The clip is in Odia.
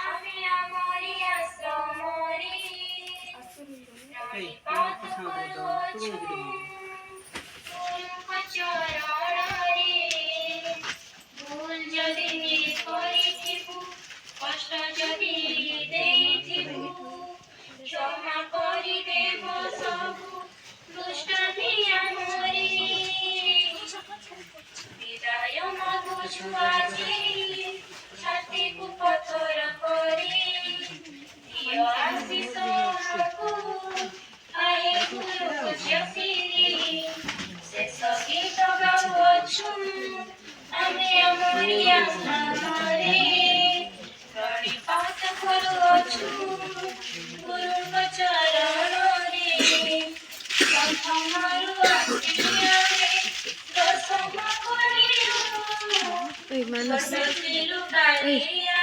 আমি আমরি আসমরি প্রণিপাত করুছু চরণরে ভুল যদি করিথিবু কষ্ট যদি ଦେଇଥିବୁ ক্ষমা କରିଦେବ ସବୁ ଦୁଷ୍ଟାମି ଆମରି ବିଦାୟ ମାଗୁଛୁ ଆଜି ଛାତିକୁ ପଥର କରି ଦିଅ ଆଶିଷ ଆମକୁ ଆହେ ଗୁରୁ ପୂଜ୍ୟଶ୍ରୀ ଶେଷ ଗୀତ ଗାଉଅଛୁ ଆମେ ଆମରି ଆଶ୍ରମରେ ପ୍ରଣିପାତ କରୁଅଛୁ ଗୁରୁଙ୍କ ଚରଣରେ ପ୍ରଥମରୁ ଆସିଛୁ ଆମେ ଦଶମ କରିଲୁ ଛୋଟ ଥିଲୁ କାଳିଆ